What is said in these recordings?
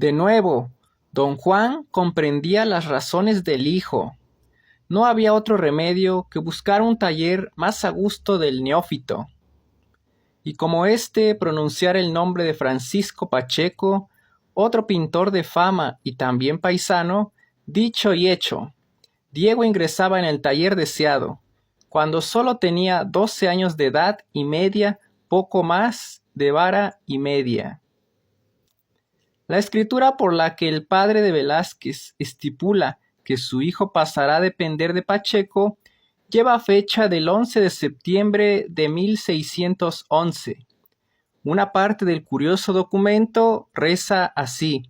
De nuevo, don Juan comprendía las razones del hijo. No había otro remedio que buscar un taller más a gusto del neófito. Y como éste pronunciara el nombre de Francisco Pacheco, otro pintor de fama y también paisano, dicho y hecho, Diego ingresaba en el taller deseado, cuando solo tenía 12 años de edad y media, poco más de vara y media. La escritura por la que el padre de Velázquez estipula que su hijo pasará a depender de Pacheco lleva fecha del 11 de septiembre de 1611. Una parte del curioso documento reza así: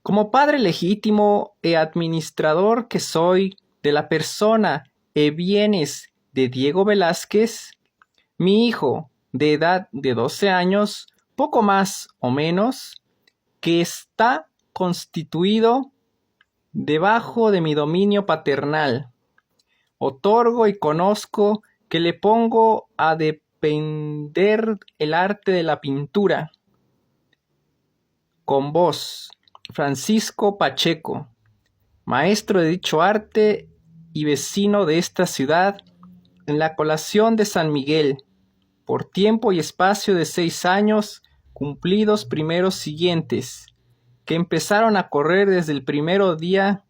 como padre legítimo e administrador que soy de la persona e bienes de Diego Velázquez, mi hijo, de edad de 12 años, poco más o menos, que está constituido debajo de mi dominio paternal, otorgo y conozco que le pongo a depender el arte de la pintura. Con vos, Francisco Pacheco, maestro de dicho arte y vecino de esta ciudad, en la colación de San Miguel, por tiempo y espacio de 6 años, cumplidos primeros siguientes, que empezaron a correr desde el primero día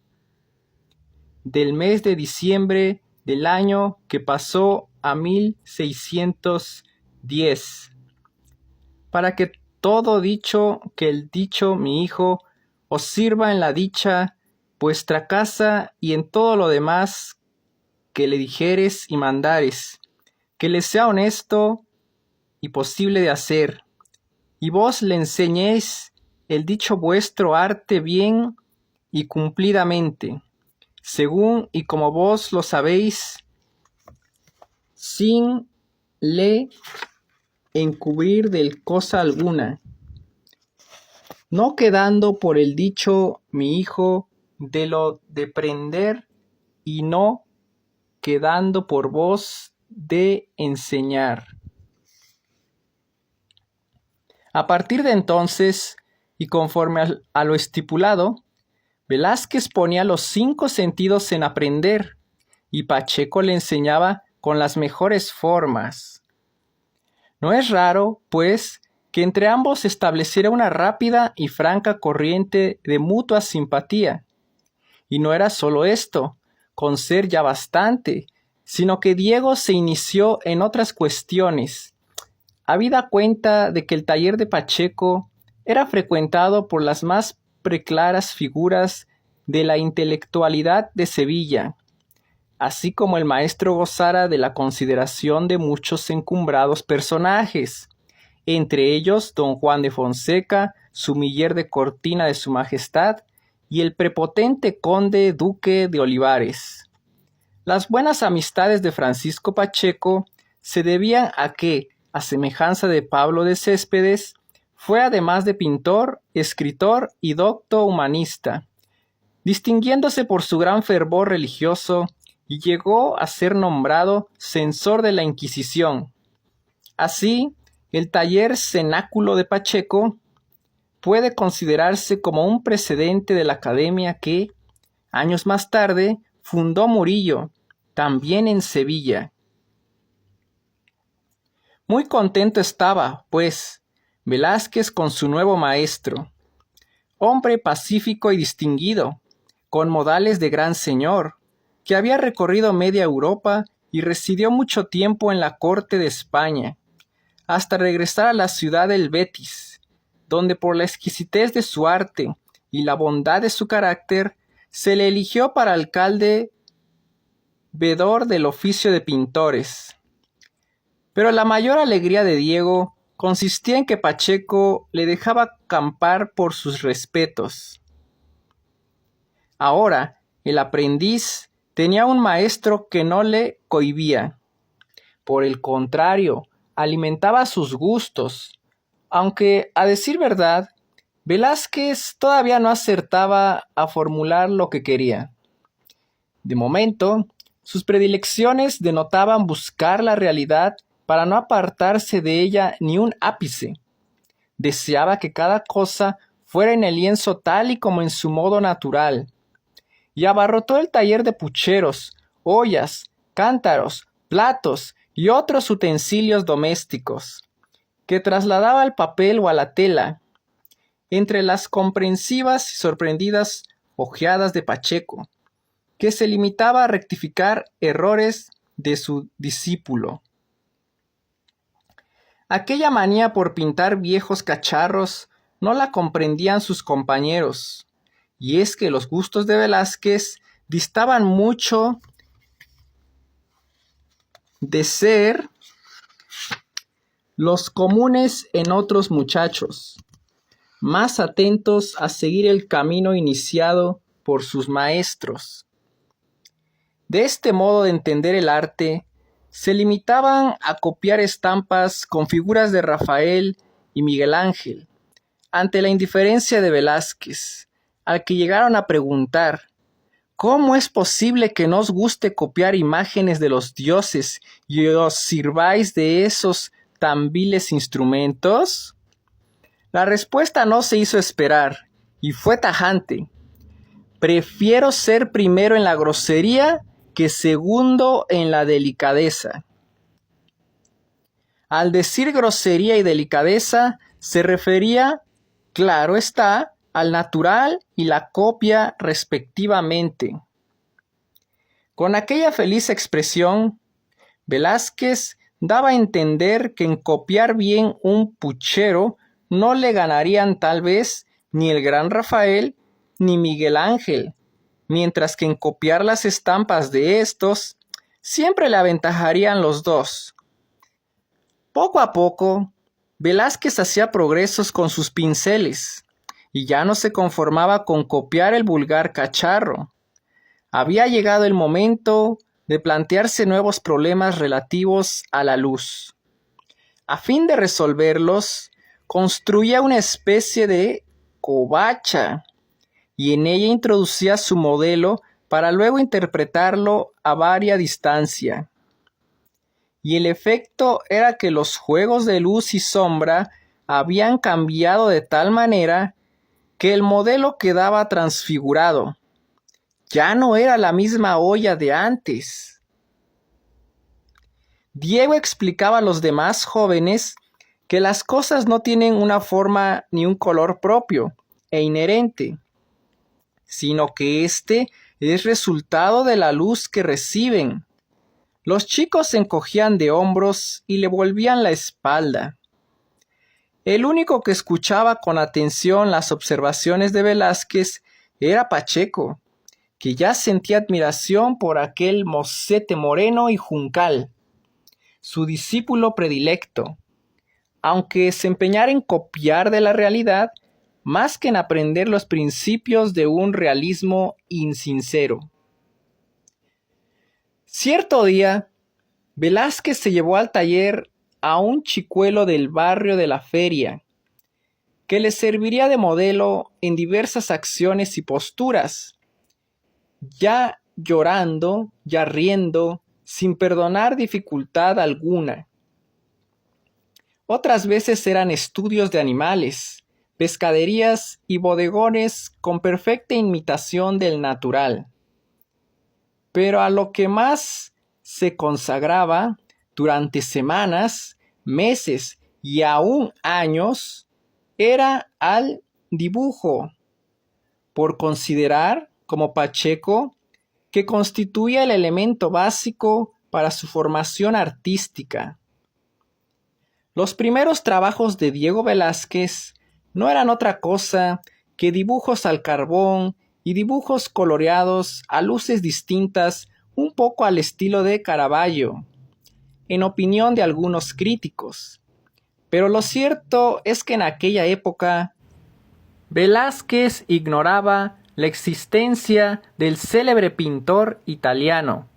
del mes de diciembre del año que pasó a 1610, para que todo dicho que el dicho mi hijo os sirva en la dicha vuestra casa y en todo lo demás que le dijeres y mandares, que le sea honesto y posible de hacer, y vos le enseñéis el dicho vuestro arte bien y cumplidamente, según y como vos lo sabéis, sin le encubrir del cosa alguna, no quedando por el dicho mi hijo de lo de prender y no quedando por vos de enseñar. A partir de entonces, y conforme a lo estipulado, Velázquez ponía los 5 sentidos en aprender, y Pacheco le enseñaba con las mejores formas. No es raro, pues, que entre ambos se estableciera una rápida y franca corriente de mutua simpatía. Y no era solo esto, con ser ya bastante, sino que Diego se inició en otras cuestiones. Habida cuenta de que el taller de Pacheco era frecuentado por las más preclaras figuras de la intelectualidad de Sevilla, así como el maestro gozara de la consideración de muchos encumbrados personajes, entre ellos don Juan de Fonseca, sumiller de cortina de su majestad, y el prepotente conde duque de Olivares. Las buenas amistades de Francisco Pacheco se debían a que, a semejanza de Pablo de Céspedes, fue además de pintor, escritor y docto humanista, distinguiéndose por su gran fervor religioso, y llegó a ser nombrado censor de la Inquisición. Así, el taller cenáculo de Pacheco puede considerarse como un precedente de la academia que, años más tarde, fundó Murillo, también en Sevilla. Muy contento estaba, pues, Velázquez con su nuevo maestro, hombre pacífico y distinguido, con modales de gran señor, que había recorrido media Europa y residió mucho tiempo en la corte de España, hasta regresar a la ciudad del Betis, donde por la exquisitez de su arte y la bondad de su carácter, se le eligió para alcalde vedor del oficio de pintores. Pero la mayor alegría de Diego consistía en que Pacheco le dejaba campar por sus respetos. Ahora, el aprendiz tenía un maestro que no le cohibía. Por el contrario, alimentaba sus gustos, aunque, a decir verdad, Velázquez todavía no acertaba a formular lo que quería. De momento, sus predilecciones denotaban buscar la realidad para no apartarse de ella ni un ápice. Deseaba que cada cosa fuera en el lienzo tal y como en su modo natural, y abarrotó el taller de pucheros, ollas, cántaros, platos y otros utensilios domésticos, que trasladaba al papel o a la tela, entre las comprensivas y sorprendidas ojeadas de Pacheco, que se limitaba a rectificar errores de su discípulo. Aquella manía por pintar viejos cacharros no la comprendían sus compañeros, y es que los gustos de Velázquez distaban mucho de ser los comunes en otros muchachos, más atentos a seguir el camino iniciado por sus maestros. De este modo de entender el arte, se limitaban a copiar estampas con figuras de Rafael y Miguel Ángel, ante la indiferencia de Velázquez, al que llegaron a preguntar: ¿cómo es posible que no os guste copiar imágenes de los dioses y os sirváis de esos tan viles instrumentos? La respuesta no se hizo esperar, y fue tajante: prefiero ser primero en la grosería que segundo en la delicadeza. Al decir grosería y delicadeza, se refería, claro está, al natural y la copia respectivamente. Con aquella feliz expresión, Velázquez daba a entender que en copiar bien un puchero no le ganarían tal vez ni el gran Rafael ni Miguel Ángel, mientras que en copiar las estampas de estos siempre le aventajarían los dos. Poco a poco, Velázquez hacía progresos con sus pinceles, y ya no se conformaba con copiar el vulgar cacharro. Había llegado el momento de plantearse nuevos problemas relativos a la luz. A fin de resolverlos, construía una especie de covacha, y en ella introducía su modelo para luego interpretarlo a varia distancia. Y el efecto era que los juegos de luz y sombra habían cambiado de tal manera que el modelo quedaba transfigurado. Ya no era la misma olla de antes. Diego explicaba a los demás jóvenes que las cosas no tienen una forma ni un color propio e inherente, sino que éste es resultado de la luz que reciben. Los chicos se encogían de hombros y le volvían la espalda. El único que escuchaba con atención las observaciones de Velázquez era Pacheco, que ya sentía admiración por aquel mocete moreno y juncal, su discípulo predilecto, aunque se empeñara en copiar de la realidad más que en aprender los principios de un realismo insincero. Cierto día, Velázquez se llevó al taller a un chicuelo del barrio de la Feria, que le serviría de modelo en diversas acciones y posturas, ya llorando, ya riendo, sin perdonar dificultad alguna. Otras veces eran estudios de animales, pescaderías y bodegones con perfecta imitación del natural. Pero a lo que más se consagraba durante semanas, meses y aún años era al dibujo, por considerar, como Pacheco, que constituía el elemento básico para su formación artística. Los primeros trabajos de Diego Velázquez no eran otra cosa que dibujos al carbón y dibujos coloreados a luces distintas, un poco al estilo de Caravaggio, en opinión de algunos críticos. Pero lo cierto es que en aquella época Velázquez ignoraba la existencia del célebre pintor italiano,